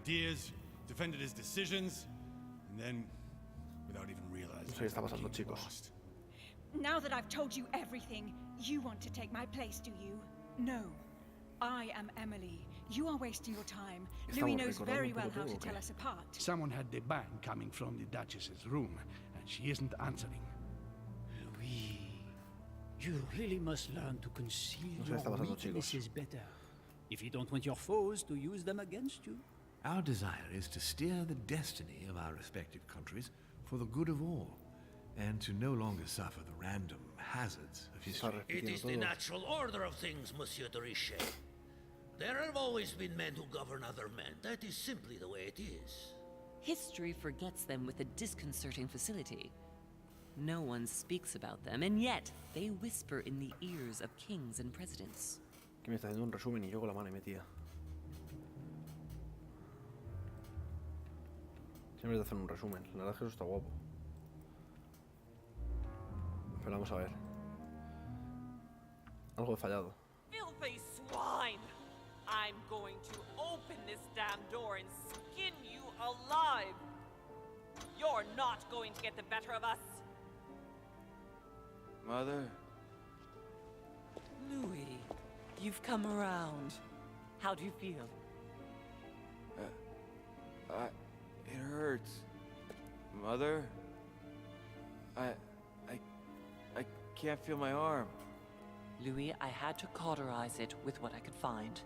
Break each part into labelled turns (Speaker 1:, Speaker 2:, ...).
Speaker 1: ideas, defended his decisions, and then, without even realizing,
Speaker 2: No sé qué está pasando,
Speaker 1: became
Speaker 2: chicos.
Speaker 1: lost.
Speaker 3: Now that I've told you everything, you want to take my place, do you? No. I am Emily. You are wasting your time. Louis knows very well how to tell us apart.
Speaker 4: Someone had the bang coming from the Duchess's room, and she isn't answering.
Speaker 5: Louis, you really must learn to conceal
Speaker 2: No sé qué
Speaker 5: your
Speaker 2: está pasando, chicos.
Speaker 5: weaknesses better. If you don't want your foes to use them against you.
Speaker 6: Our desire is to steer the destiny of our respective countries for the good of all, and to no longer suffer the random hazards of
Speaker 2: Está
Speaker 6: history.
Speaker 7: It
Speaker 2: repitiendo
Speaker 7: is the
Speaker 2: todo.
Speaker 7: natural order of things, Monsieur de Richet. There have always been men who govern other men. That is simply the way it is.
Speaker 8: History forgets them with a disconcerting facility. No one speaks about them, and yet they whisper in the ears of kings and presidents.
Speaker 2: Que me está haciendo un resumen y yo con la mano y metida. Siempre te hacen un resumen. La verdad es que eso está guapo. Pero vamos a ver. Algo he fallado.
Speaker 9: Filthy swine! I'm going to open this damn door and skin you alive! You're not going to get the better of us!
Speaker 10: Mother?
Speaker 9: Louis, you've come around. How do you feel?
Speaker 10: It hurts. Mother? I can't feel my arm.
Speaker 9: Louis, I had to cauterize it with what I could find.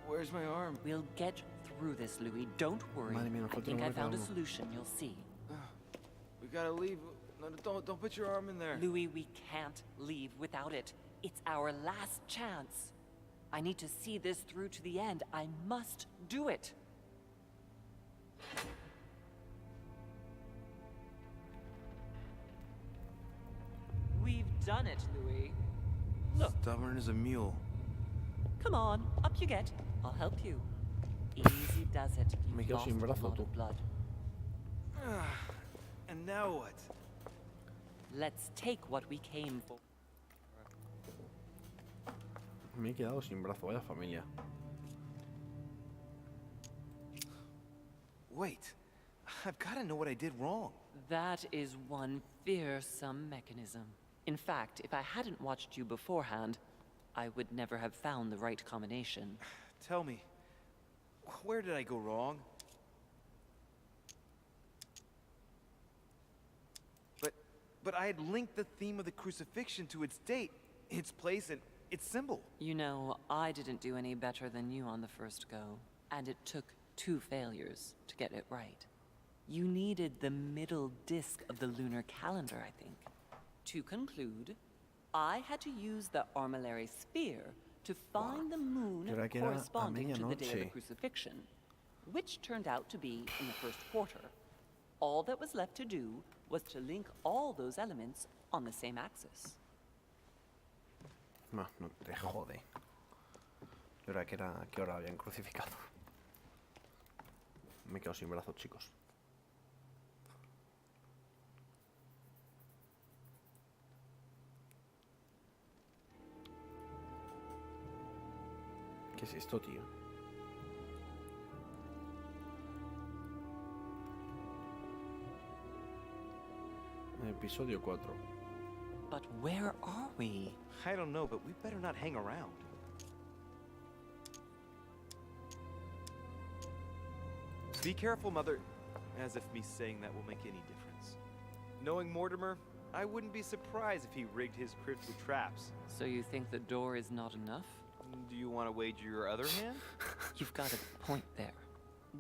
Speaker 10: Where's my arm?
Speaker 9: We'll get through this, Louis. Don't worry.
Speaker 2: Madre mía, nos
Speaker 9: I
Speaker 2: falta
Speaker 9: think
Speaker 2: una
Speaker 9: I
Speaker 2: marca
Speaker 9: found a
Speaker 2: uno.
Speaker 9: solution. You'll see.
Speaker 10: We gotta leave. No, don't put your arm in there.
Speaker 9: Louis, we can't leave without it. It's our last chance. I need to see this through to the end. I must do it. We've done it, Louis. Look,
Speaker 10: Stubborn as a mule.
Speaker 9: come on, up you get. I'll help you. Easy does it.
Speaker 2: Me
Speaker 9: You've
Speaker 2: quedo
Speaker 9: lost
Speaker 2: sin
Speaker 9: a
Speaker 2: brazo,
Speaker 9: lot
Speaker 2: tú.
Speaker 9: of blood.
Speaker 10: And now what?
Speaker 9: Let's take what we came for.
Speaker 2: Me he quedado sin brazo, vaya familia.
Speaker 10: Wait. I've gotta know what I did wrong.
Speaker 9: That is one fearsome mechanism. In fact, if I hadn't watched you beforehand, I would never have found the right combination.
Speaker 10: Tell me, where did I go wrong? But I had linked the theme of the crucifixion to its date, its place, and its symbol.
Speaker 9: You know, I didn't do any better than you on the first go, and it took 2 failures to get it right. You needed the middle disk of the lunar calendar, I think. To conclude, I had to use the armillary sphere to find the moon
Speaker 2: Creía que era a
Speaker 9: corresponding to the day of the
Speaker 2: medianoche.
Speaker 9: crucifixion, which turned out to be in the first quarter. All that was left to do was to link all those elements on the same axis.
Speaker 2: No te jode. Yo era que era que hora habían crucificado. Me he quedado sin brazos, chicos. ¿Qué es esto, tío? Episodio 4.
Speaker 9: But where are we?
Speaker 10: I don't know, but we better not hang around. Be careful, Mother. As if me saying that will make any difference. Knowing Mortimer, I wouldn't be surprised if he rigged his crypt with traps.
Speaker 9: So you think the door is not enough?
Speaker 10: Do you want to wager your other hand?
Speaker 9: You've got a point there.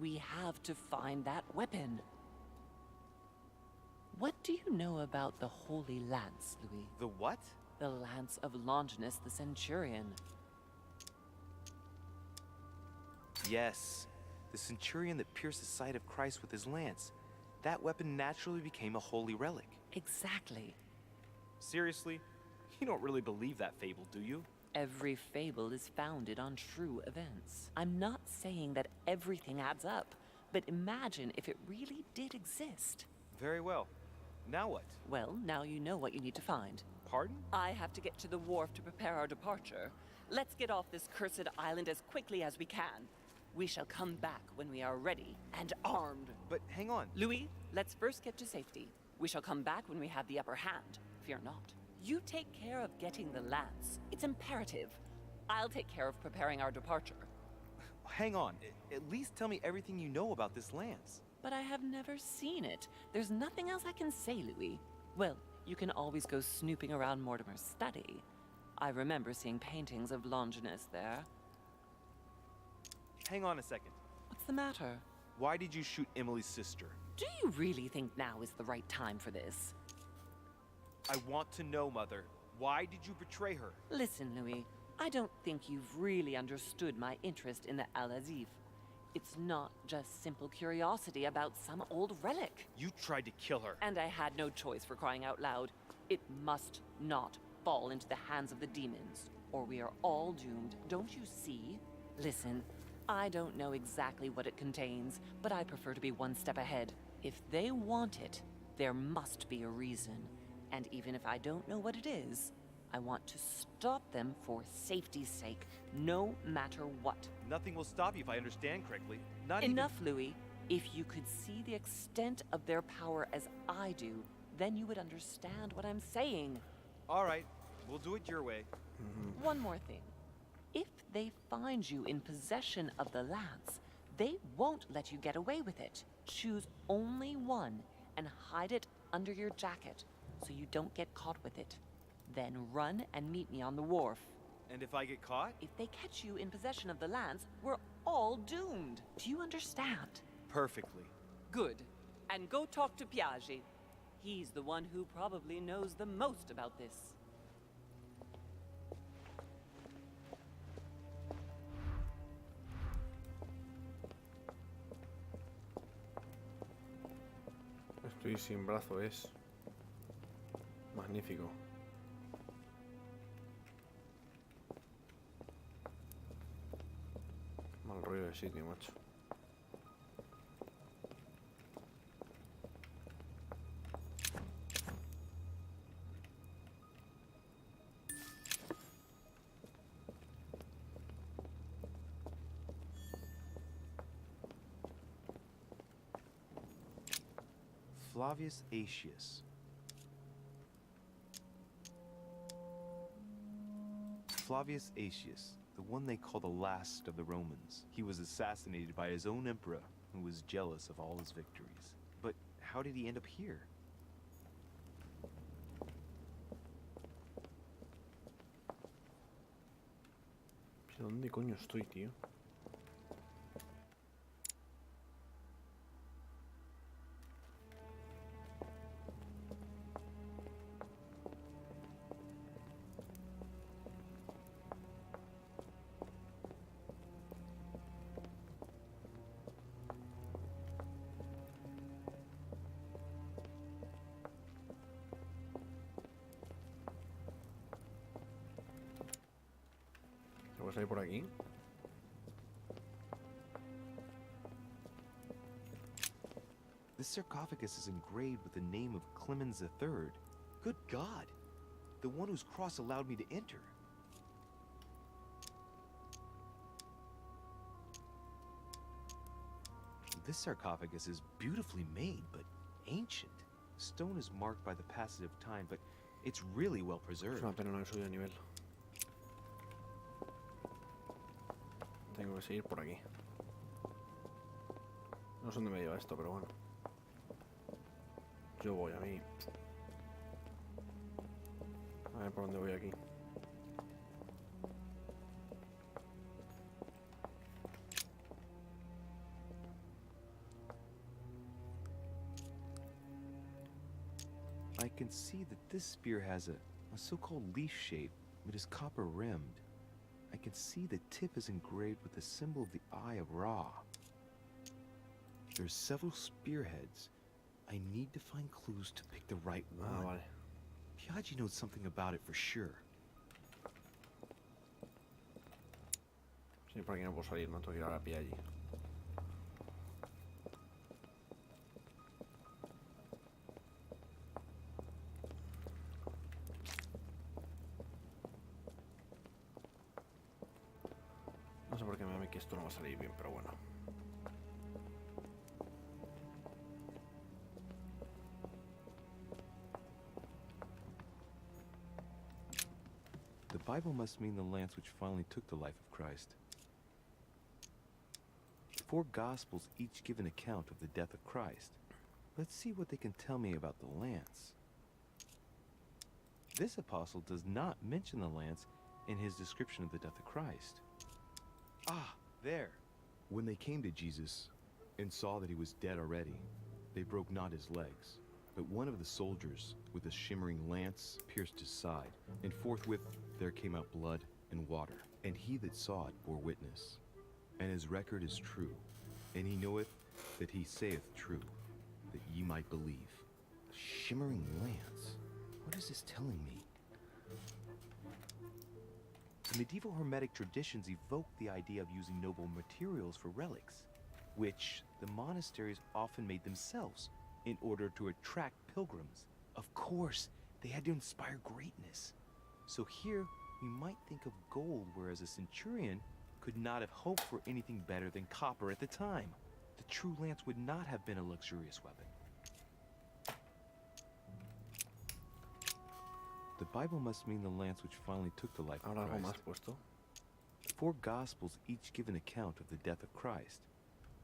Speaker 9: We have to find that weapon. What do you know about the Holy Lance, Louis?
Speaker 10: The what?
Speaker 9: The lance of Longinus the Centurion.
Speaker 10: Yes, the centurion that pierced the side of Christ with his lance. That weapon naturally became a holy relic.
Speaker 9: Exactly.
Speaker 10: Seriously? You don't really believe that fable, do you?
Speaker 9: Every fable is founded on true events. I'm not saying that everything adds up, but imagine if it really did exist.
Speaker 10: Very well. Now what?
Speaker 9: Well, now you know what you need to find.
Speaker 10: Pardon?
Speaker 9: I have to get to the wharf to prepare our departure. Let's get off this cursed island as quickly as we can. We shall come back when we are ready and armed.
Speaker 10: But hang on.
Speaker 9: Louis, let's first get to safety. We shall come back when we have the upper hand. Fear not. You take care of getting the lance. It's imperative. I'll take care of preparing our departure.
Speaker 10: Hang on. At least tell me everything you know about this lance.
Speaker 9: But I have never seen it. There's nothing else I can say, Louis. Well, you can always go snooping around Mortimer's study. I remember seeing paintings of Longinus there.
Speaker 10: Hang on a second.
Speaker 9: What's the matter?
Speaker 10: Why did you shoot Emily's sister?
Speaker 9: Do you really think now is the right time for this?
Speaker 10: I want to know, Mother. Why did you betray her?
Speaker 9: Listen, Louis. I don't think you've really understood my interest in the Al-Azif. It's not just simple curiosity about some old relic.
Speaker 10: You tried to kill her.
Speaker 9: And I had no choice, for crying out loud. It must not fall into the hands of the demons, or we are all doomed. Don't you see? Listen, I don't know exactly what it contains, but I prefer to be one step ahead. If they want it, there must be a reason. And even if I don't know what it is, I want to stop them for safety's sake, no matter what.
Speaker 10: Nothing will stop you if I understand correctly.
Speaker 9: Enough, Louis. If you could see the extent of their power as I do, then you would understand what I'm saying.
Speaker 10: All right, we'll do it your way.
Speaker 9: One more thing. If they find you in possession of the lance, they won't let you get away with it. Choose only one and hide it under your jacket so you don't get caught with it. Then run and meet me on the wharf.
Speaker 10: And if I get caught?
Speaker 9: If they catch you in possession of the lance, we're all doomed. Do you understand?
Speaker 10: Perfectly.
Speaker 9: Good. And go talk to Piaggi. He's the one who probably knows the most about this.
Speaker 2: Estoy sin brazo, es magnífico. Mal rollo de sitio, macho.
Speaker 10: Flavius Aetius. Flavius Aetius, the one they call the last of the Romans. He was assassinated by his own emperor, who was jealous of all his victories. But how did he end up here?
Speaker 2: ¿Dónde coño estoy, tío? ¿Tengo que salir por aquí?
Speaker 10: This sarcophagus is engraved with the name of Clemens III. Good God! The one whose cross allowed me to enter. This sarcophagus is beautifully made, but ancient. Stone is marked by the passage of time, but it's really well preserved.
Speaker 2: Es una pena no haber subido de nivel. Tengo que seguir por aquí. No sé dónde me lleva esto, pero bueno. Yo voy a mí. A ver por dónde voy aquí.
Speaker 10: I can see that this spear has a so-called leaf shape. It is copper rimmed. I can see the tip is engraved with the symbol of the Eye of Ra. There's several spearheads. I need to find clues to pick the right one.
Speaker 2: Vale.
Speaker 10: Piaggi knows something about it for sure.
Speaker 2: Sí, por aquí no puedo salir, no tengo que ir a la Piaggi. No sé por qué me que esto no va a salir bien, pero bueno.
Speaker 10: The Bible must mean the lance which finally took the life of Christ. 4 Gospels each give an account of the death of Christ. Let's see what they can tell me about the lance. This apostle does not mention the lance in his description of the death of Christ. Ah, there. When they came to Jesus and saw that he was dead already, they broke not his legs, but one of the soldiers with a shimmering lance pierced his side, and forthwith there came out blood and water. And he that saw it bore witness, and his record is true, and he knoweth that he saith true, that ye might believe. A shimmering lance? What is this telling me? The medieval Hermetic traditions evoked the idea of using noble materials for relics, which the monasteries often made themselves in order to attract pilgrims. Of course, they had to inspire greatness. So here, we might think of gold, whereas a centurion could not have hoped for anything better than copper at the time. The true lance would not have been a luxurious weapon. The Bible must mean the lance which finally took the life of
Speaker 2: Ahora algo más
Speaker 10: Christ.
Speaker 2: puesto.
Speaker 10: The 4 Gospels each give an account of the death of Christ.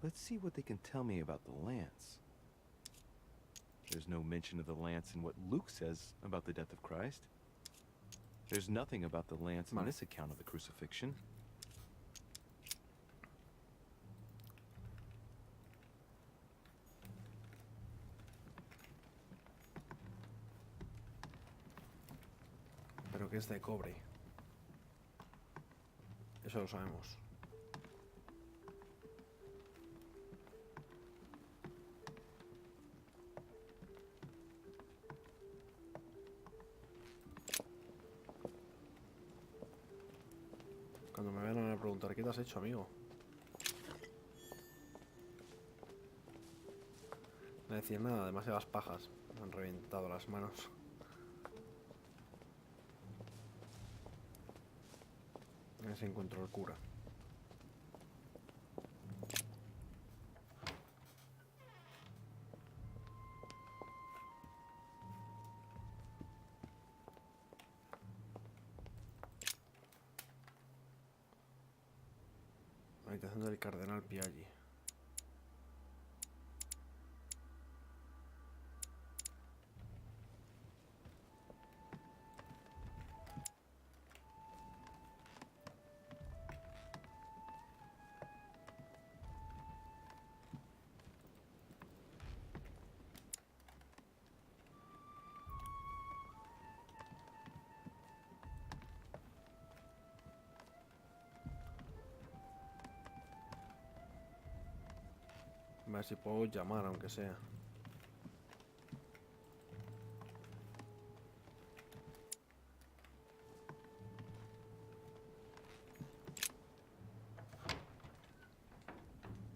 Speaker 10: Let's see what they can tell me about the lance. There's no mention of the lance in what Luke says about the death of Christ. There's nothing about the lance in this account of the crucifixion.
Speaker 2: Pero que es de cobre. Eso lo sabemos. Cuando me vengan a preguntar, ¿qué te has hecho, amigo? No decir nada, demasiadas pajas. Me han reventado las manos. A ver si encuentro el cura. Habitación del cardenal Piaggi. A ver si puedo llamar, aunque sea.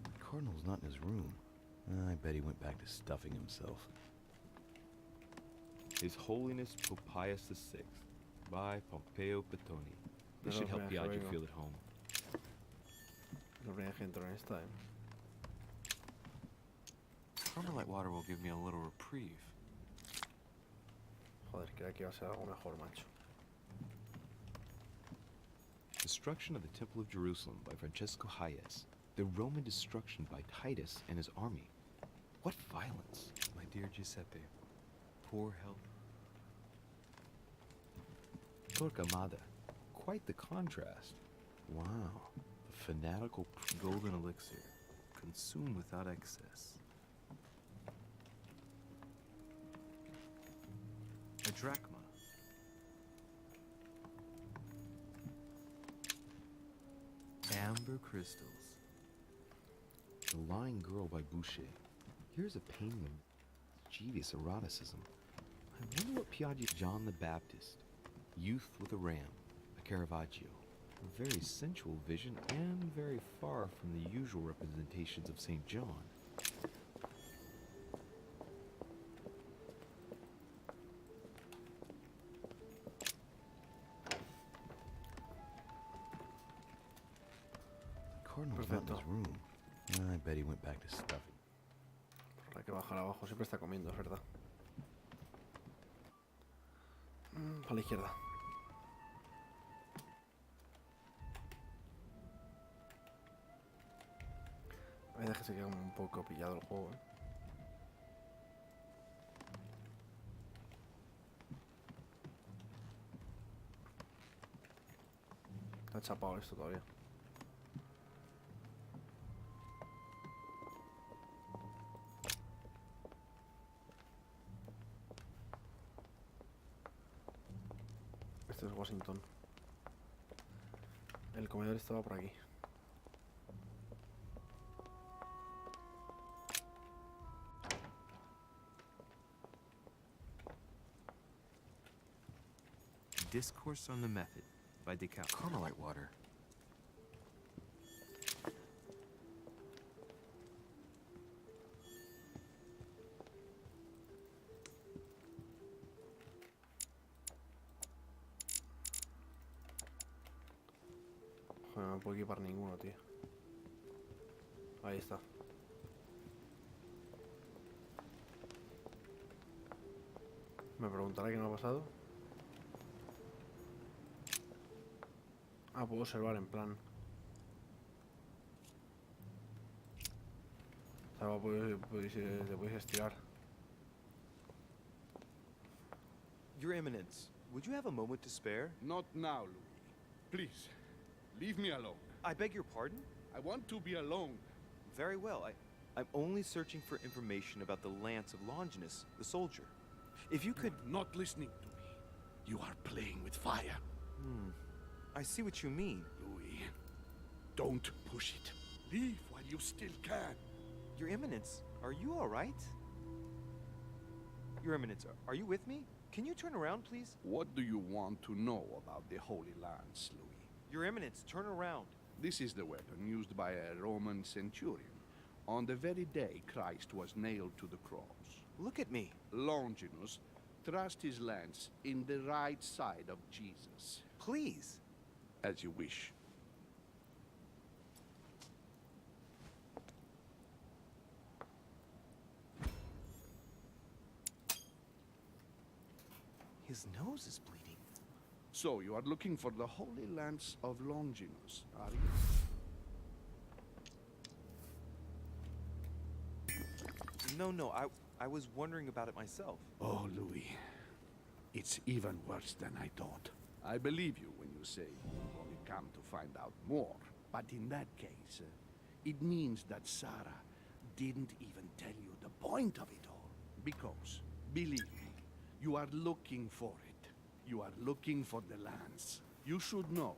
Speaker 10: The Cardinal's not in his room. I bet he went back to stuffing himself. His Holiness Pope Pius VI, by Pompeo Petoni. This should help Piaggi feel at home.
Speaker 2: La primera vez que entro en esta,
Speaker 10: Carmelite water will give me a little reprieve.
Speaker 2: Joder, creía que iba a ser algo mejor, macho.
Speaker 10: Destruction of the Temple of Jerusalem by Francesco Hayez. The Roman destruction by Titus and his army. What violence, my dear Giuseppe. Poor health. Torquemada. Quite the contrast. Wow. The fanatical golden elixir. Consumed without excess. A drachma. Amber crystals. The Lying Girl by Boucher. Here's a painting of mischievous eroticism. I wonder what Piaggi's John the Baptist. Youth with a ram. A Caravaggio. A very sensual vision and very far from the usual representations of St. John. room. I bet he went back to stuffing.
Speaker 2: Hay que bajar abajo, siempre está comiendo, es verdad. A la izquierda. A veces que se queda un poco pillado el juego, ¿eh? Está chapado esto todavía. Este es Washington. El comedor estaba por aquí.
Speaker 10: Discourse on the Method by Descarga. Carmelite water.
Speaker 2: Joder, no puedo equipar ninguno, tío. Ahí está. Me preguntará qué me ha pasado. Ah, puedo observar en plan. O sea, te puedes estirar.
Speaker 10: Your Eminence, would you have a moment to spare?
Speaker 4: Not now, Louis. Please, leave me alone.
Speaker 10: I beg your pardon?
Speaker 4: I want to be alone.
Speaker 10: Very well. I'm only searching for information about the lance of Longinus, the soldier. If you could...
Speaker 4: You're not listening to me. You are playing with fire.
Speaker 10: I see what you mean.
Speaker 4: Louis, don't push it. Leave while you still can.
Speaker 10: Your Eminence, are you all right? Your Eminence, are you with me? Can you turn around, please?
Speaker 4: What do you want to know about the Holy Lance, Louis?
Speaker 10: Your Eminence, turn around.
Speaker 4: This is the weapon used by a Roman centurion on the very day Christ was nailed to the cross.
Speaker 10: Look at me.
Speaker 4: Longinus thrust his lance in the right side of Jesus.
Speaker 10: Please.
Speaker 4: As you wish.
Speaker 10: His nose is bleeding.
Speaker 4: So you are looking for the Holy Lance of Longinus, are you?
Speaker 10: No, I was wondering about it myself.
Speaker 4: Oh, Louis. It's even worse than I thought. I believe you when you say you've only come to find out more. But in that case, it means that Sarah didn't even tell you the point of it all. Because, believe me, you are looking for it. You are looking for the lance. You should know,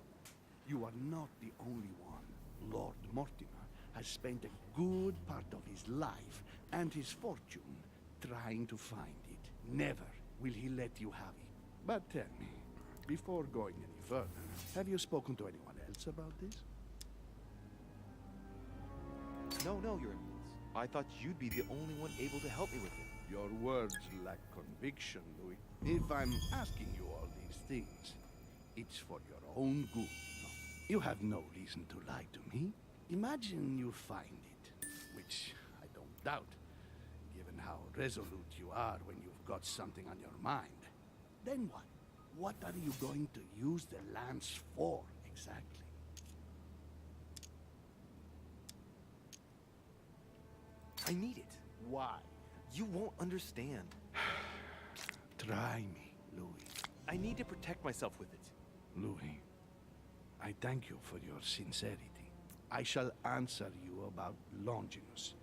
Speaker 4: you are not the only one. Lord Mortimer has spent a good part of his life and his fortune trying to find it. Never will he let you have it. But tell me, before going any further, have you spoken to anyone else about this?
Speaker 10: No, Your Eminence. I thought you'd be the only one able to help me with it.
Speaker 4: Your words lack conviction, Louis. If I'm asking you all these things, it's for your own good. No, you have no reason to lie to me. Imagine you find it, which I don't doubt, given how resolute you are when you've got something on your mind. Then what? What are you going to use the lance for, exactly?
Speaker 10: I need it.
Speaker 4: Why?
Speaker 10: You won't understand.
Speaker 4: Try me, Louis.
Speaker 10: I need to protect myself with it.
Speaker 4: Louis, I thank you for your sincerity. I shall answer you about Longinus.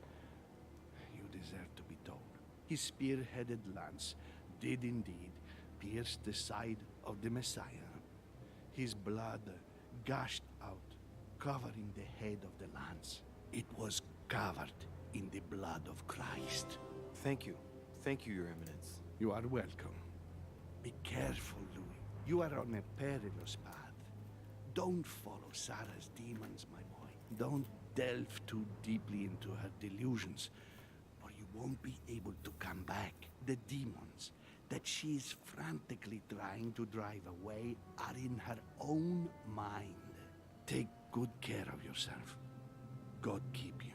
Speaker 4: You deserve to be told. His spear-headed lance did indeed pierce the side of the Messiah. His blood gushed out, covering the head of the lance. It was covered in the blood of Christ.
Speaker 10: Thank you. Thank you, Your Eminence.
Speaker 4: You are welcome. Be careful, Louis. You are on a perilous path. Don't follow Sarah's demons, my boy. Don't delve too deeply into her delusions, or you won't be able to come back. The demons that she is frantically trying to drive away are in her own mind. Take good care of yourself. God keep you.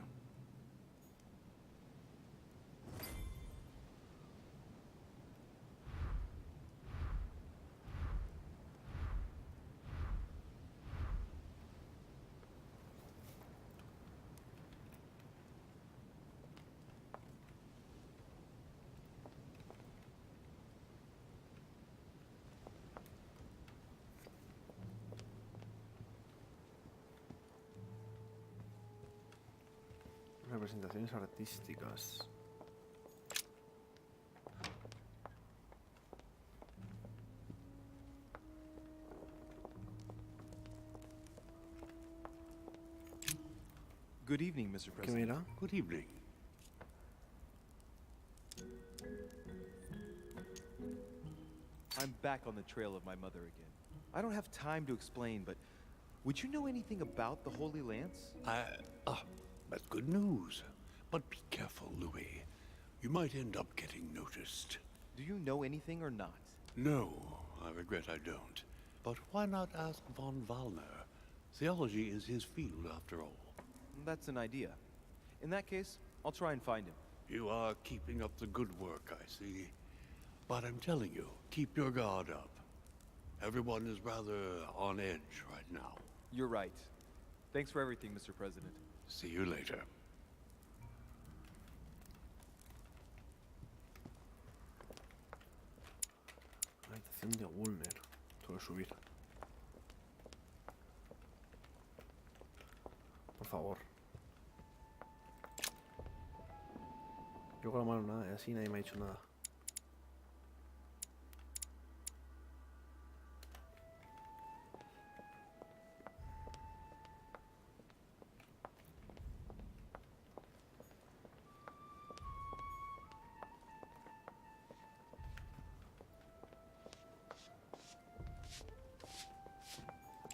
Speaker 2: Representaciones artísticas.
Speaker 10: Good evening, Mr.
Speaker 2: ¿Qué
Speaker 10: President.
Speaker 2: mira?
Speaker 4: Good evening.
Speaker 10: I'm back on the trail of my mother again. I don't have time to explain, but would you know anything about the Holy Lance?
Speaker 4: That's good news. But be careful, Louis. You might end up getting noticed.
Speaker 10: Do you know anything or not?
Speaker 4: No, I regret I don't. But why not ask von Wallner? Theology is his field, after all.
Speaker 10: That's an idea. In that case, I'll try and find him.
Speaker 4: You are keeping up the good work, I see. But I'm telling you, keep your guard up. Everyone is rather on edge right now.
Speaker 10: You're right. Thanks for everything, Mr. President.
Speaker 4: See you later.
Speaker 2: La habitación de Wolner. Tengo que subir. Por favor. Yo con la mano nada, así nadie me ha dicho nada.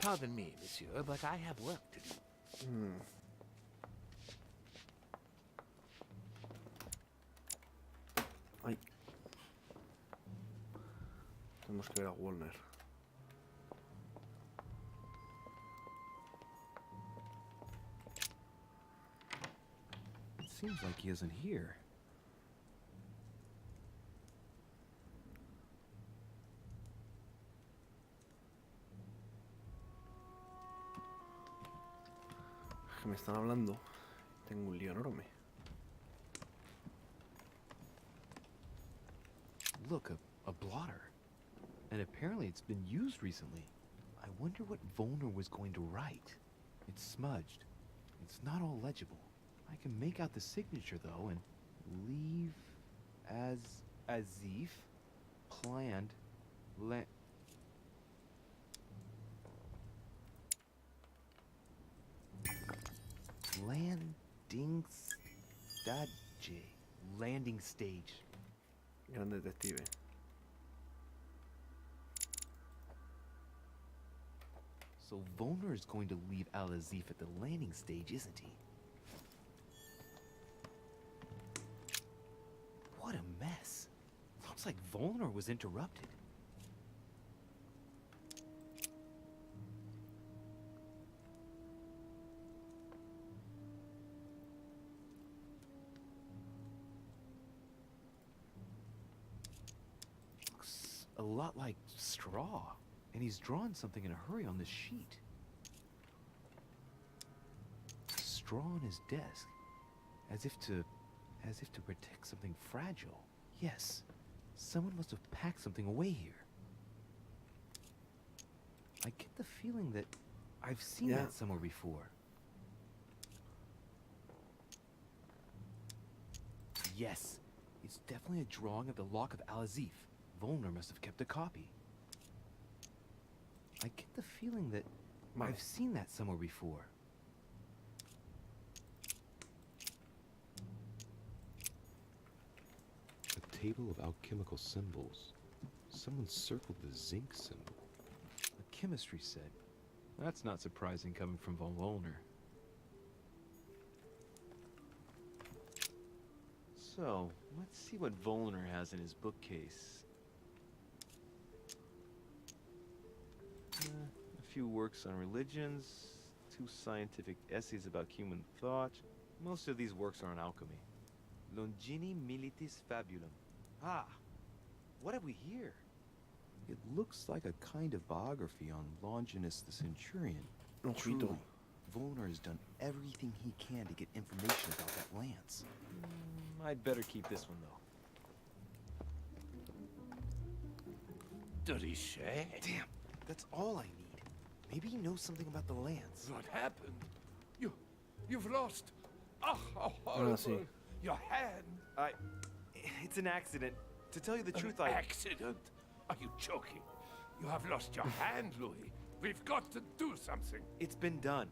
Speaker 6: Pardon me, monsieur, but I have work to do.
Speaker 2: Ay. Tenemos que ver a Wolner.
Speaker 10: It seems like he isn't here.
Speaker 2: Que me están hablando. Tengo un lío enorme.
Speaker 10: Look, a blotter. And apparently it's been used recently. I wonder what Volner was going to write. It's smudged. It's not all legible. I can make out the signature though and leave as if planned landing stage.
Speaker 2: Gran detective.
Speaker 10: So Volner is going to leave Al-Azif at the landing stage, isn't he? What a mess. Looks like Volner was interrupted. Looks a lot like straw. And he's drawn something in a hurry on this sheet. Straw on his desk. As if to protect something fragile. Yes. Someone must have packed something away here. I get the feeling that I've seen that somewhere before. Yes. It's definitely a drawing of the lock of Al-Azif. Volner must have kept a copy. I get the feeling that I've seen that somewhere before.
Speaker 11: A table of alchemical symbols. Someone circled the zinc symbol.
Speaker 10: A chemistry set. That's not surprising coming from von Volner. So, let's see what Volner has in his bookcase. A few works on religions, 2 scientific essays about human thought. Most of these works are on alchemy. Longini militis fabulum. Ah, what have we here? It looks like a kind of biography on Longinus the Centurion. Truly, Volner has done everything he can to get information about that lance. I'd better keep this one, though.
Speaker 4: Richet?
Speaker 10: Damn, that's all I need. Maybe he knows something about the lance.
Speaker 4: What happened? You've lost. Oh, how horrible. Your hand.
Speaker 10: It's an accident. To tell you the truth,
Speaker 4: Accident? Are you joking? You have lost your hand, Louis. We've got to do something.
Speaker 10: It's been done.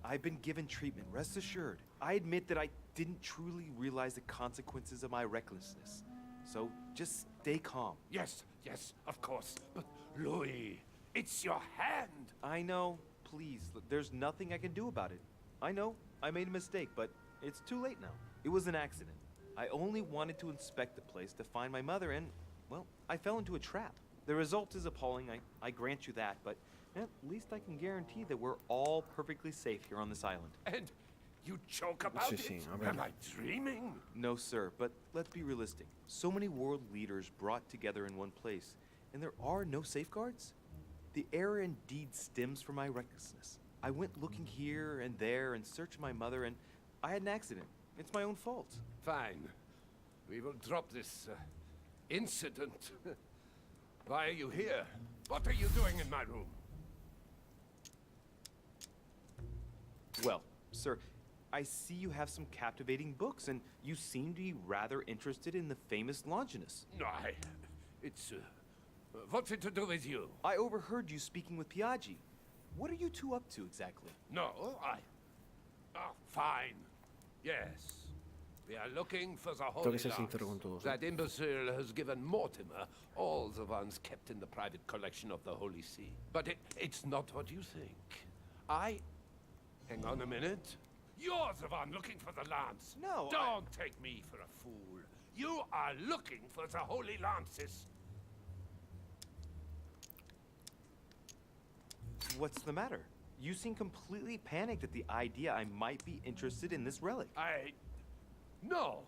Speaker 10: I've been given treatment, rest assured. I admit that I didn't truly realize the consequences of my recklessness. So, just stay calm.
Speaker 4: Yes, of course. But, Louis, it's your hand.
Speaker 10: I know. Please, there's nothing I can do about it. I know, I made a mistake, but it's too late now. It was an accident. I only wanted to inspect the place to find my mother and, well, I fell into a trap. The result is appalling, I grant you that, but at least I can guarantee that we're all perfectly safe here on this island.
Speaker 4: And you joke about it? Am I dreaming?
Speaker 10: No, sir, but let's be realistic. So many world leaders brought together in one place, and there are no safeguards? The error indeed stems from my recklessness. I went looking here and there in search of my mother, and I had an accident. It's my own fault.
Speaker 4: Fine. We will drop this incident. Why are you here? What are you doing in my room?
Speaker 10: Well, sir, I see you have some captivating books, and you seem to be rather interested in the famous Longinus.
Speaker 4: No, it's... what's it to do with you?
Speaker 10: I overheard you speaking with Piaggi. What are you two up to, exactly?
Speaker 4: No, Oh, fine. Yes. We are looking for the Holy Lance. That imbecile has given Mortimer all the ones kept in the private collection of the Holy See. But it's not what you think. Hang on a minute. You're the one looking for the lance.
Speaker 10: No,
Speaker 4: Don't take me for a fool. You are looking for the Holy Lances.
Speaker 10: What's the matter? You seem completely panicked at the idea I might be interested in this relic.
Speaker 4: No,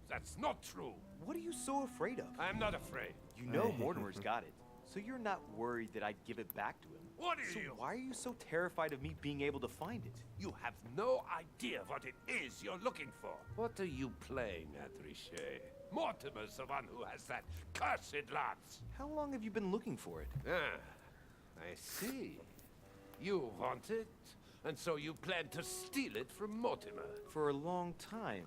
Speaker 4: that's not true.
Speaker 10: What are you so afraid of?
Speaker 4: I'm not afraid.
Speaker 10: You know Mortimer's got it, so you're not worried that I'd give it back to him.
Speaker 4: What are you?
Speaker 10: Why are you so terrified of me being able to find it?
Speaker 4: You have no idea what it is you're looking for. What are you playing at, Richet? Mortimer's the one who has that cursed lance.
Speaker 10: How long have you been looking for it?
Speaker 4: I see. You want it, and so you plan to steal it from Mortimer.
Speaker 10: For a long time.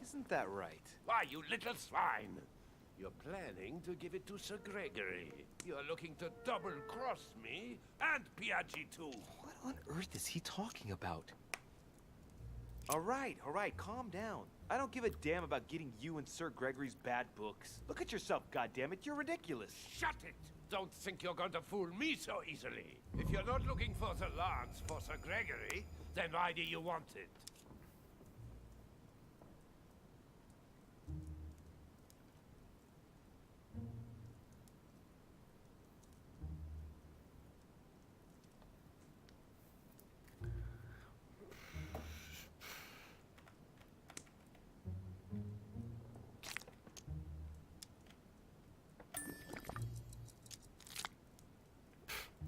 Speaker 10: Isn't that right?
Speaker 4: Why, you little swine! You're planning to give it to Sir Gregory. You're looking to double-cross me, and Piaggi too.
Speaker 10: What on earth is he talking about? All right, calm down. I don't give a damn about getting you and Sir Gregory's bad books. Look at yourself, goddammit, you're ridiculous.
Speaker 4: Shut it! Don't think you're going to fool me so easily. If you're not looking for the lance for Sir Gregory, then why do you want it?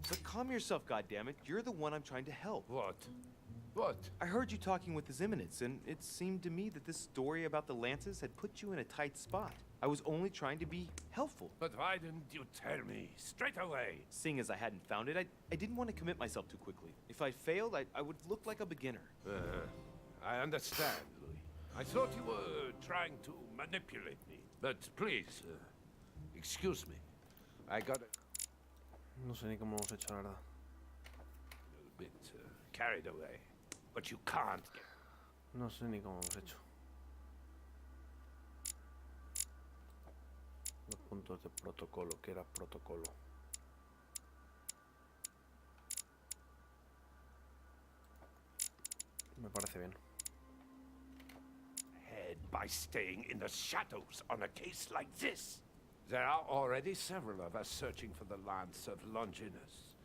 Speaker 10: But calm yourself, goddammit. You're the one I'm trying to help.
Speaker 4: What?
Speaker 10: I heard you talking with His Eminence, and it seemed to me that this story about the lances had put you in a tight spot. I was only trying to be helpful.
Speaker 4: But why didn't you tell me straight away?
Speaker 10: Seeing as I hadn't found it, I didn't want to commit myself too quickly. If I failed, I would look like a beginner.
Speaker 4: I understand, Louis. I thought you were trying to manipulate me. But please, excuse me. I got a
Speaker 2: No sé ni cómo hemos hecho, la verdad.
Speaker 4: bit carried away. But you can't get...
Speaker 2: No sé ni cómo hemos hecho. Los puntos de protocolo, ¿qué era protocolo? Me parece bien.
Speaker 4: Head by staying in the shadows on a case like this. There are already several of us searching for the lance of Longinus.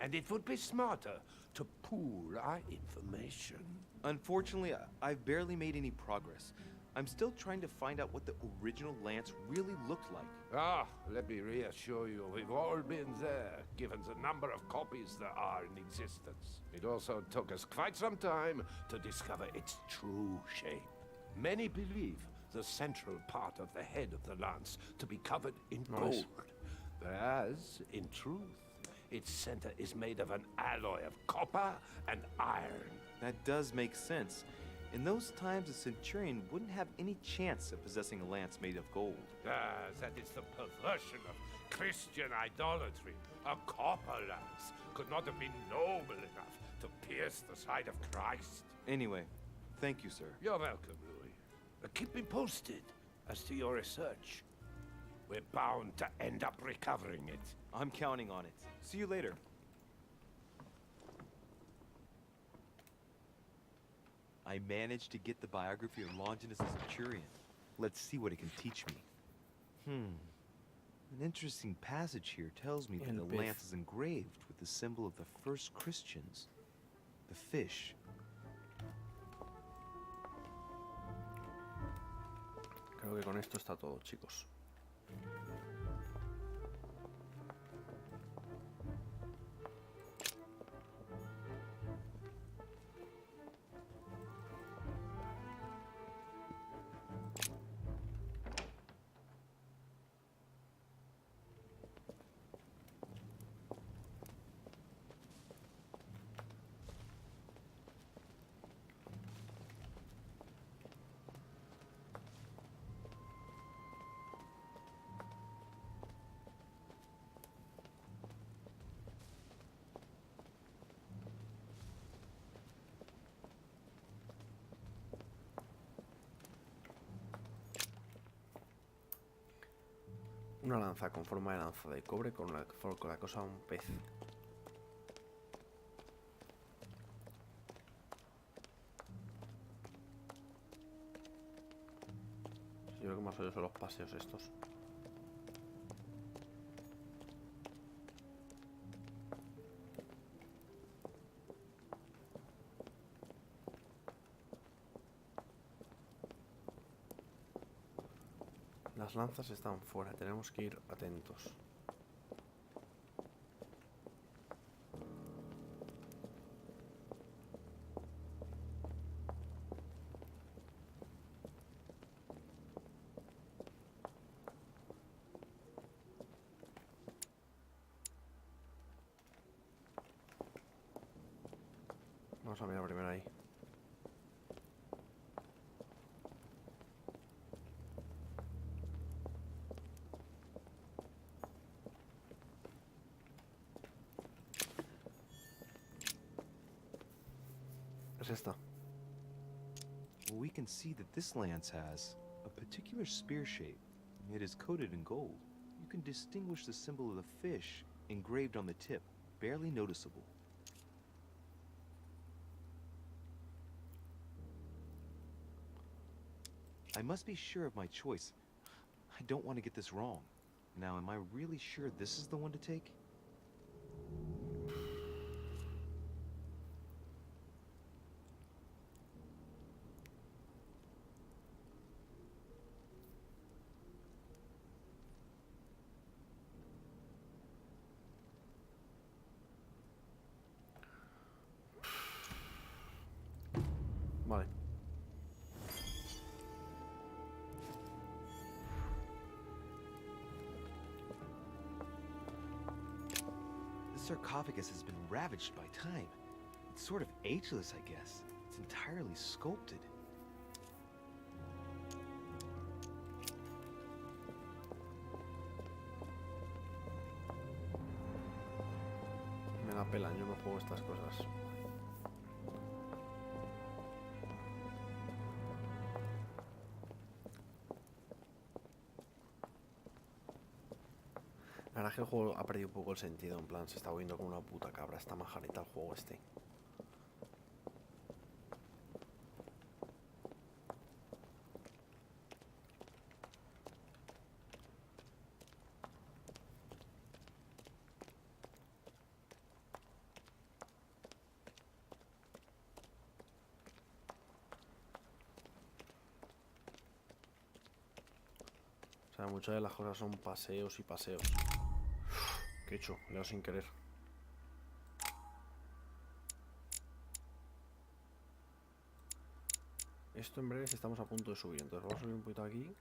Speaker 4: and it would be smarter to pool our information.
Speaker 10: Unfortunately, I've barely made any progress. I'm still trying to find out what the original lance really looked like.
Speaker 4: Ah, let me reassure you, we've all been there, given the number of copies there are in existence. It also took us quite some time to discover its true shape. Many believe the central part of the head of the lance to be covered in gold, whereas, in truth, its center is made of an alloy of copper and iron.
Speaker 10: That does make sense. In those times, a centurion wouldn't have any chance of possessing a lance made of gold.
Speaker 4: That is the perversion of Christian idolatry. A copper lance could not have been noble enough to pierce the side of Christ.
Speaker 10: Anyway, thank you, sir.
Speaker 4: You're welcome, Louis. Keep me posted as to your research. We're bound to end up recovering it.
Speaker 10: I'm counting on it. See you later. I managed to get the biography of Longinus the Centurion. Let's see what it can teach me. An interesting passage here tells me that the lance is engraved with the symbol of the first Christians, the fish.
Speaker 2: Creo que con esto está todo, chicos. Una lanza con forma de lanza de cobre con la cosa un pez. Yo creo que más o menos son los paseos estos. Las lanzas están fuera, tenemos que ir atentos. Vamos a mirar primero ahí. Esta.
Speaker 10: We can see that this lance has a particular spear shape. It is coated in gold. You can distinguish the symbol of the fish engraved on the tip, barely noticeable. I must be sure of my choice. I don't want to get this wrong. Now, am I really sure this is the one to take?
Speaker 2: Vale.
Speaker 10: The sarcophagus has been ravaged by time. It's sort of ageless, I guess. It's entirely sculpted.
Speaker 2: Me da pela, yo no juego estas cosas. La verdad es que el juego ha perdido un poco el sentido, en plan, se está volviendo como una puta cabra, está majarita el juego este. sea, muchas de las cosas son paseos y paseos. ¿Qué he hecho? Leo sin querer. Esto en breve estamos a punto de subir. Entonces vamos a subir un poquito aquí.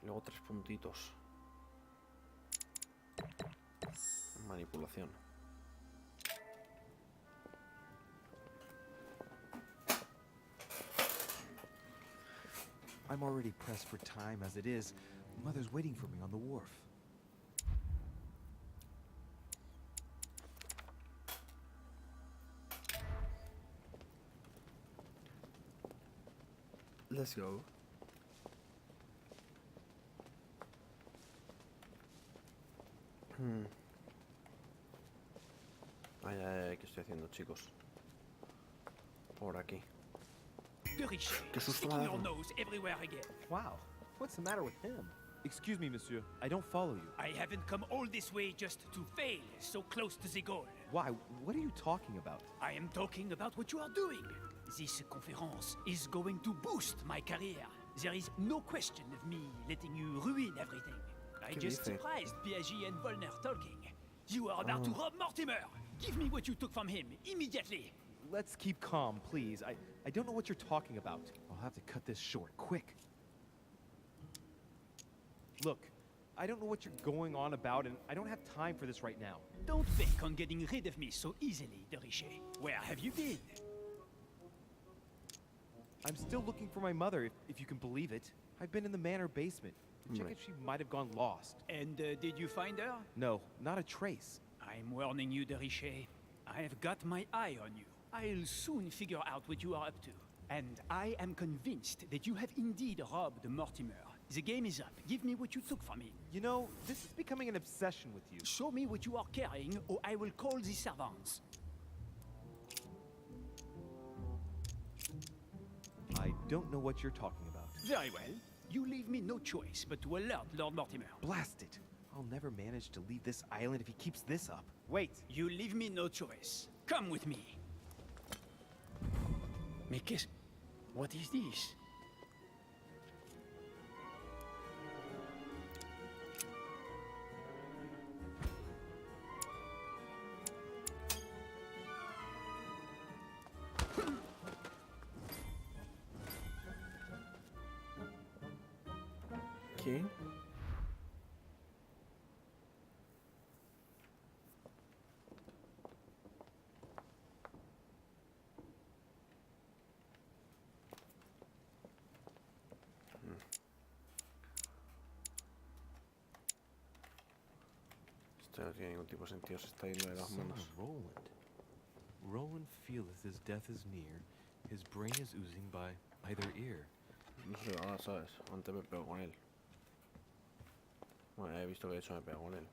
Speaker 2: Luego 3 puntitos. Manipulación.
Speaker 10: I'm already pressed for time as it is. Mother's waiting for me on the wharf.
Speaker 2: Let's go. Ay, ay, ay, ¿qué estoy haciendo, chicos? Por aquí. Qué susto me ha dado.
Speaker 12: Wow, what's the matter with him?
Speaker 10: Excuse me, monsieur. I don't follow you.
Speaker 5: I haven't come all this way just to fail so close to the goal.
Speaker 10: Why? What are you talking about?
Speaker 5: I am talking about what you are doing. This conference is going to boost my career. There is no question of me letting you ruin everything. I just surprised Piaget and Volner talking. You are about to rob Mortimer. Give me what you took from him immediately.
Speaker 12: Let's keep calm, please. I don't know what you're talking about.
Speaker 10: I'll have to cut this short, quick.
Speaker 12: Look, I don't know what you're going on about, and I don't have time for this right now.
Speaker 5: Don't bank on getting rid of me so easily, de Richet. Where have you been?
Speaker 12: I'm still looking for my mother, if you can believe it. I've been in the manor basement. Check if she might have gone lost.
Speaker 5: And did you find her?
Speaker 12: No, not a trace.
Speaker 5: I'm warning you, de Richet. I've got my eye on you. I'll soon figure out what you are up to. And I am convinced that you have indeed robbed Mortimer. The game is up. Give me what you took from him.
Speaker 12: You know, this is becoming an obsession with you.
Speaker 5: Show me what you are carrying, or I will call the servants.
Speaker 12: I don't know what you're talking about.
Speaker 5: Very well. You leave me no choice but to alert Lord Mortimer.
Speaker 12: Blast it! I'll never manage to leave this island if he keeps this up. Wait!
Speaker 5: You leave me no choice. Come with me. Mais qu'est-ce... What is this?
Speaker 2: ¿Qué? Esto no tiene ningún tipo de sentido, se está yendo de las
Speaker 10: Son
Speaker 2: manos.
Speaker 10: of Roland. Roland feeleth his death is near. His brain is oozing by either ear.
Speaker 2: No sé, ahora sabes, antes me pego con él. Bueno, he visto que de hecho me pego con él.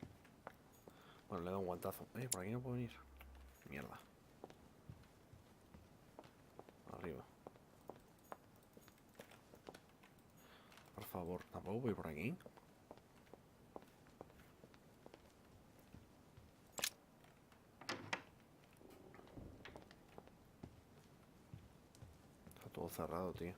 Speaker 2: Bueno, le da un guantazo. Por aquí no puedo venir. Mierda. Arriba. Por favor, ¿tampoco voy por aquí? Está todo cerrado, tío.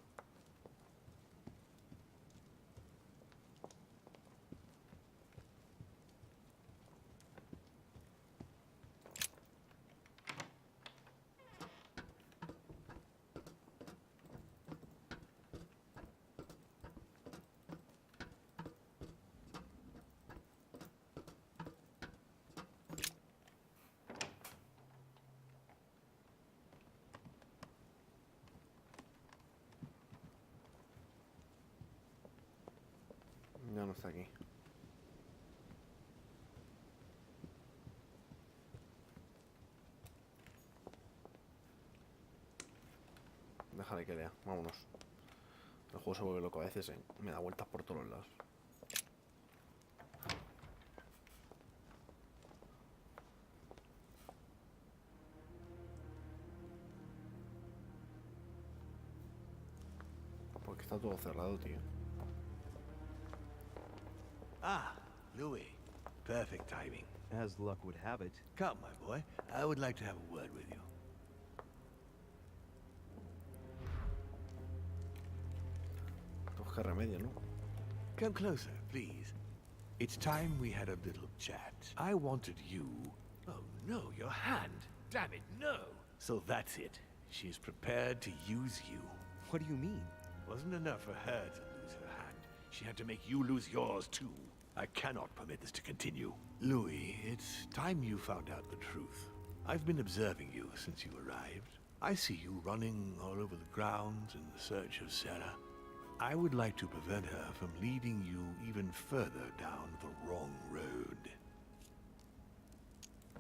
Speaker 2: Ya no está aquí. Déjale que lea, vámonos. El juego se vuelve loco a veces, me da vueltas por todos lados. Porque está todo cerrado, tío.
Speaker 6: Ah, Louis. Perfect timing.
Speaker 10: As luck would have it.
Speaker 6: Come, my boy. I would like to have a word with you.
Speaker 2: Pues qué remedio, ¿no?
Speaker 6: come closer, please. It's time we had a little chat. I wanted you... Oh, no, your hand. Damn it, no. So that's it. She's prepared to use you.
Speaker 12: What do you mean?
Speaker 6: Wasn't enough for her to lose her hand. She had to make you lose yours, too. I cannot permit this to continue. Louis, it's time you found out the truth. I've been observing you since you arrived. I see you running all over the grounds in search of Sarah. I would like to prevent her from leading you even further down the wrong road.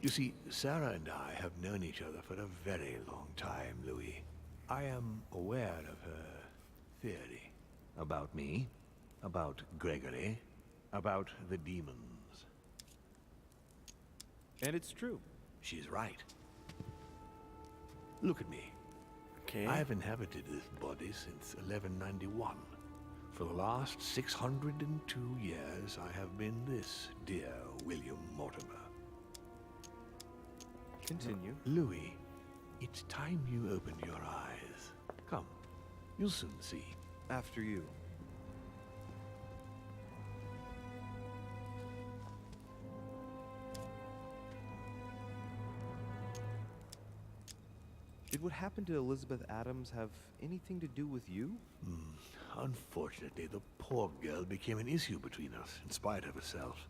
Speaker 6: You see, Sarah and I have known each other for a very long time, Louis. I am aware of her theory. About me, about Gregory, about the demons.
Speaker 12: And it's true.
Speaker 6: She's right. Look at me.
Speaker 2: Okay.
Speaker 6: I've inhabited this body since 1191. For the last 602 years, I have been this dear William Mortimer.
Speaker 12: Continue.
Speaker 6: Louis, it's time you opened your eyes. Come, you'll soon see.
Speaker 12: After you. Did what happened to Elizabeth Adams have anything to do with you?
Speaker 6: Unfortunately, the poor girl became an issue between us, in spite of herself.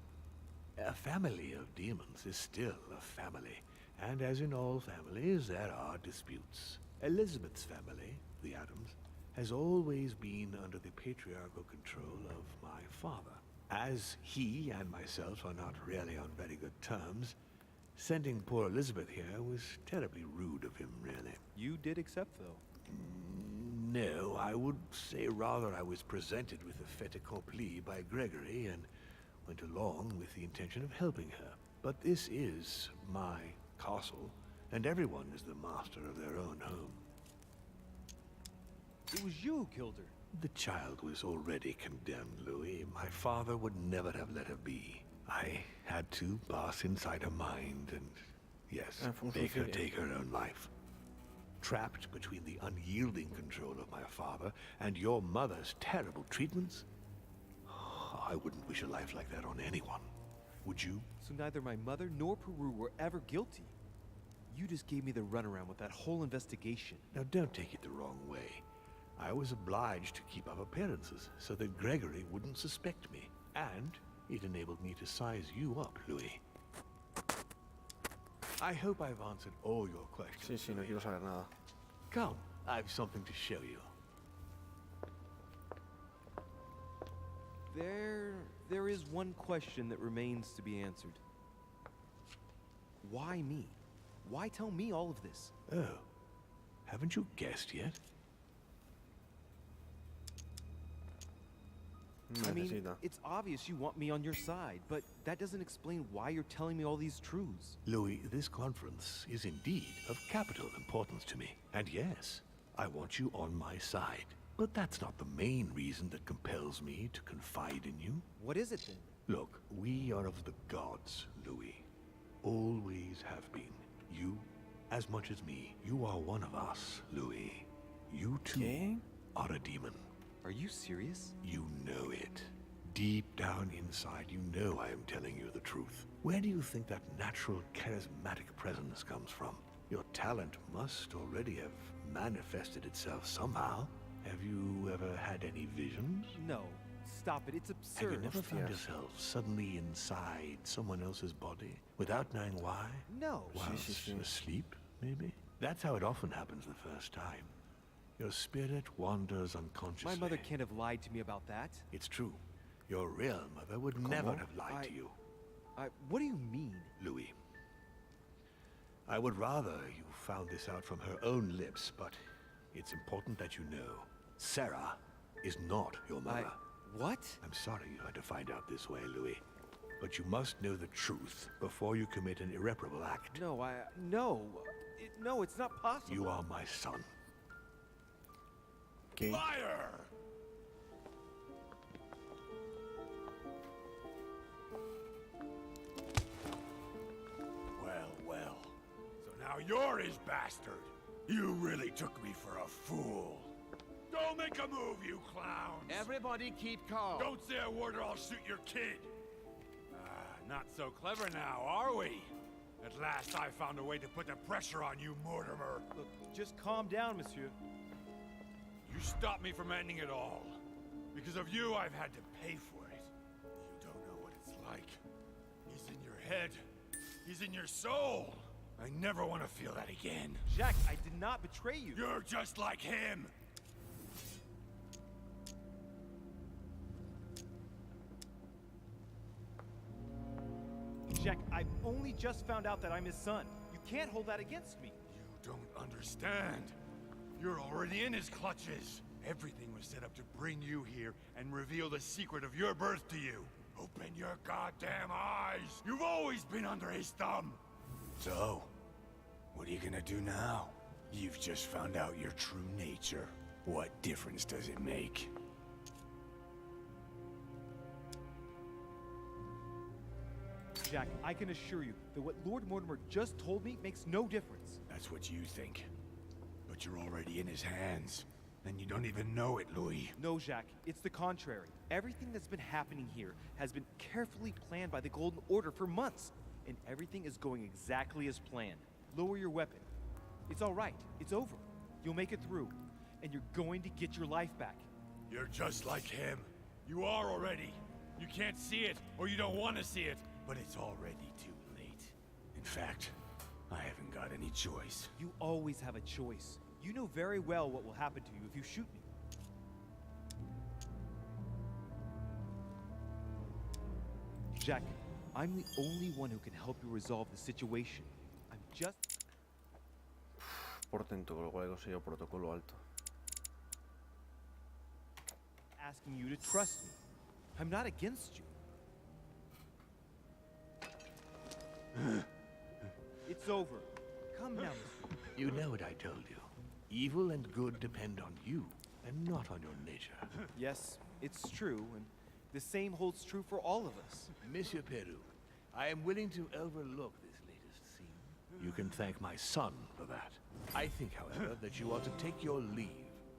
Speaker 6: A family of demons is still a family, and as in all families, there are disputes. Elizabeth's family, the Adams, has always been under the patriarchal control of my father. As he and myself are not really on very good terms, sending poor Elizabeth here was terribly rude of him, really.
Speaker 12: You did accept, though.
Speaker 6: No, I would say rather I was presented with a fait accompli by Gregory and went along with the intention of helping her. But this is my castle, and everyone is the master of their own home.
Speaker 12: It was you who killed her.
Speaker 6: The child was already condemned, Louis. My father would never have let her be. I had to pass inside her mind and, yes, make her take her own life. Trapped between the unyielding control of my father and your mother's terrible treatments, I wouldn't wish a life like that on anyone. Would you?
Speaker 12: So neither my mother nor Peru were ever guilty. You just gave me the runaround with that whole investigation.
Speaker 6: Now don't take it the wrong way. I was obliged to keep up appearances so that Gregory wouldn't suspect me. And it enabled me to size you up, Louis. I hope I've answered all your questions.
Speaker 2: Sí, no quiero saber nada.
Speaker 6: Come, I've something to show you.
Speaker 12: There is one question that remains to be answered. Why me? Why tell me all of this?
Speaker 6: Oh, haven't you guessed yet?
Speaker 12: I mean, it's obvious you want me on your side, but that doesn't explain why you're telling me all these truths.
Speaker 6: Louis, this conference is indeed of capital importance to me. And yes, I want you on my side. But that's not the main reason that compels me to confide in you.
Speaker 12: What is it then?
Speaker 6: Look, we are of the gods, Louis. Always have been. You, as much as me. You are one of us, Louis. You too are a demon.
Speaker 12: Are you serious?
Speaker 6: You know it. Deep down inside, you know I am telling you the truth. Where do you think that natural, charismatic presence comes from? Your talent must already have manifested itself somehow. Have you ever had any visions?
Speaker 12: No. Stop it. It's absurd.
Speaker 6: Have you never found yourself suddenly inside someone else's body without knowing why?
Speaker 12: No.
Speaker 6: Whilst asleep, maybe? That's how it often happens the first time. Your spirit wanders unconsciously.
Speaker 12: My mother can't have lied to me about that.
Speaker 6: It's true. Your real mother would never have lied to you.
Speaker 12: What do you mean?
Speaker 6: Louis, I would rather you found this out from her own lips, but it's important that you know. Sarah is not your mother.
Speaker 12: What?
Speaker 6: I'm sorry you had to find out this way, Louis. But you must know the truth before you commit an irreparable act.
Speaker 12: No, no, it's not possible.
Speaker 6: You are my son.
Speaker 1: Liar! Well. So now you're his bastard. You really took me for a fool. Go Go make a move, you clowns!
Speaker 4: Everybody keep calm.
Speaker 1: Don't say a word or I'll shoot your kid! Not so clever now, are we? At last I found a way to put the pressure on you, Mortimer.
Speaker 12: Look, just calm down, monsieur.
Speaker 1: You stopped me from ending it all. Because of you, I've had to pay for it. You don't know what it's like. He's in your head. He's in your soul. I never want to feel that again.
Speaker 12: Jack, I did not betray you.
Speaker 1: You're just like him.
Speaker 12: Jack, I've only just found out that I'm his son. You can't hold that against me.
Speaker 1: You don't understand. You're already in his clutches. Everything was set up to bring you here and reveal the secret of your birth to you. Open your goddamn eyes! You've always been under his thumb! So, what are you gonna do now? You've just found out your true nature. What difference does it make?
Speaker 12: Jack, I can assure you that what Lord Mortimer just told me makes no difference.
Speaker 1: That's what you think. But you're already in his hands. And you don't even know it, Louis.
Speaker 12: No, Jack, it's the contrary. Everything that's been happening here has been carefully planned by the Golden Order for months. And everything is going exactly as planned. Lower your weapon. It's all right. It's over. You'll make it through. And you're going to get your life back.
Speaker 1: You're just like him. You are already. You can't see it, or you don't want to see it, but it's already too late. In fact, I haven't got any choice.
Speaker 12: You always have a choice. You know very well what will happen to you if you shoot me. Jack, I'm the only one who can help you resolve the situation. I'm just...
Speaker 2: Portento, con lo cual he conseguido protocolo alto.
Speaker 12: Asking you to trust me. I'm not against you. It's over. Come now, mister.
Speaker 6: You know what I told you. Evil and good depend on you, and not on your nature.
Speaker 12: Yes, it's true, and the same holds true for all of us.
Speaker 6: Monsieur Peru, I am willing to overlook this latest scene. You can thank my son for that. I think, however, that you ought to take your leave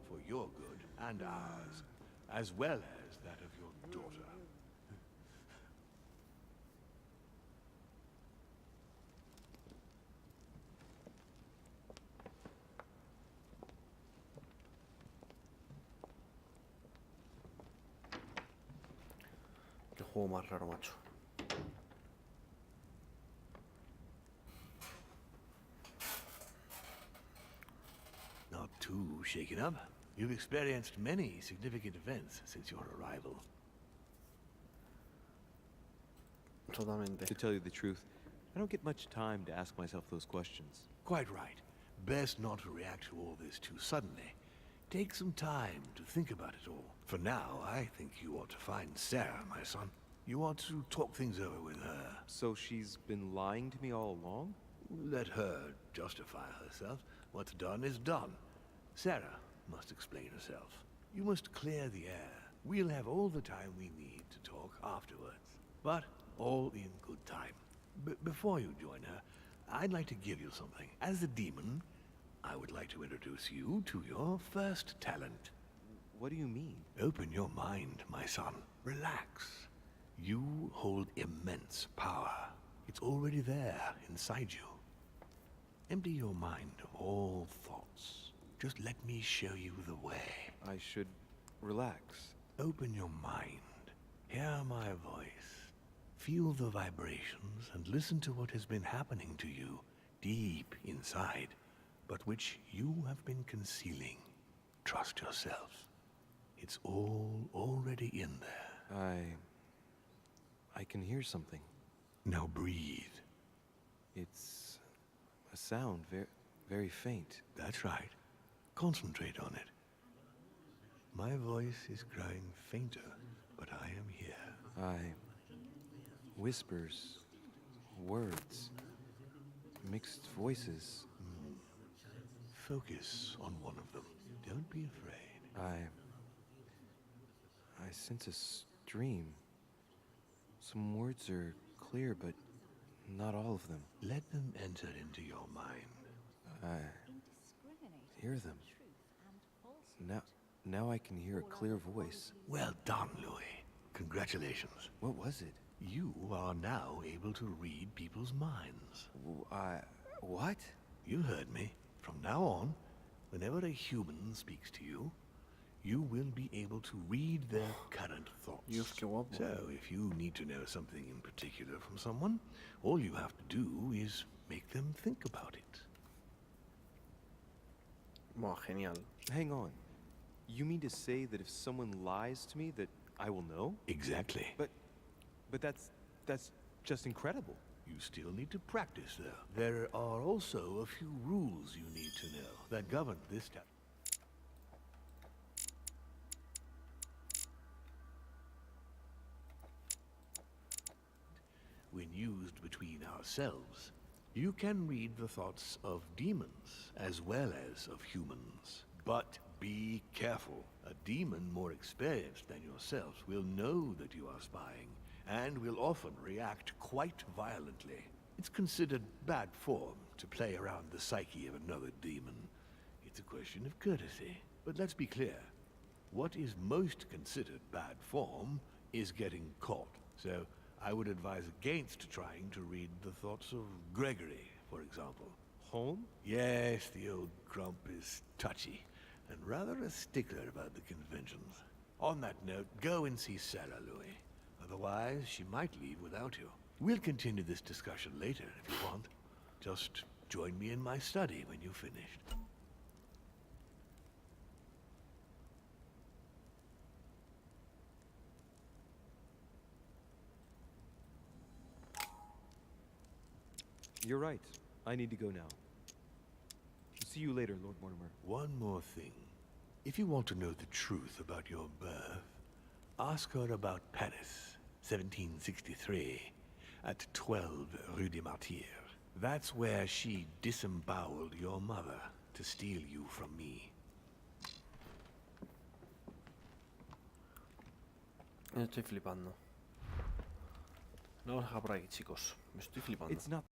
Speaker 6: for your good and ours, as well as that of your daughter.
Speaker 2: Qué juego más raro, macho.
Speaker 6: Not too shaken up. You've experienced many significant events since your arrival.
Speaker 2: Totalmente.
Speaker 10: To tell you the truth, I don't get much time to ask myself those questions.
Speaker 6: Quite right. Best not to react to all this too suddenly. Take some time to think about it all. For now, I think you ought to find Sarah, my son. You ought to talk things over with her.
Speaker 10: So she's been lying to me all along?
Speaker 6: Let her justify herself. What's done is done. Sarah must explain herself. You must clear the air. We'll have all the time we need to talk afterwards. But all in good time. Before you join her, I'd like to give you something. As a demon, I would like to introduce you to your first talent.
Speaker 10: What do you mean?
Speaker 6: Open your mind, my son. Relax. You hold immense power. It's already there, inside you. Empty your mind of all thoughts. Just let me show you the way.
Speaker 10: I should relax.
Speaker 6: Open your mind. Hear my voice. Feel the vibrations and listen to what has been happening to you deep inside, but which you have been concealing. Trust yourself. It's all already in there.
Speaker 10: I can hear something.
Speaker 6: Now breathe.
Speaker 10: It's a sound, very faint.
Speaker 6: That's right. Concentrate on it. My voice is growing fainter, but I am here.
Speaker 10: Whispers, words, mixed voices.
Speaker 6: Focus on one of them. Don't be afraid.
Speaker 10: I sense a stream. Some words are clear, but not all of them.
Speaker 6: Let them enter into your mind.
Speaker 10: I hear them. Now I can hear a clear voice.
Speaker 6: Well done, Louis. Congratulations.
Speaker 10: What was it?
Speaker 6: You are now able to read people's minds.
Speaker 10: What?
Speaker 6: You heard me. From now on, whenever a human speaks to you, you will be able to read their current thoughts. So, if you need to know something in particular from someone, all you have to do is make them think about it.
Speaker 2: Wow, genial.
Speaker 10: Hang on. You mean to say that if someone lies to me that I will know?
Speaker 6: Exactly.
Speaker 10: But that's just incredible.
Speaker 6: You still need to practice, though. There are also a few rules you need to know that govern this type. When used between ourselves, you can read the thoughts of demons as well as of humans. But be careful. A demon more experienced than yourself will know that you are spying and will often react quite violently. It's considered bad form to play around the psyche of another demon. It's a question of courtesy. But let's be clear. What is most considered bad form is getting caught. So I would advise against trying to read the thoughts of Gregory, for example.
Speaker 10: Home?
Speaker 6: Yes, the old grump is touchy and rather a stickler about the conventions. On that note, go and see Sarah, Louis. Otherwise, she might leave without you. We'll continue this discussion later if you want. Just join me in my study when you've finished.
Speaker 10: You're right. I need to go now. See you later, Lord Mortimer.
Speaker 6: One more thing. If you want to know the truth about your birth, ask her about Paris, 1763, at 12 Rue des Martyrs. That's where she disemboweled your mother to steal you from me.
Speaker 2: Estoy flipando. No vamos a dejar por aquí, chicos. Me estoy flipando.
Speaker 10: It's not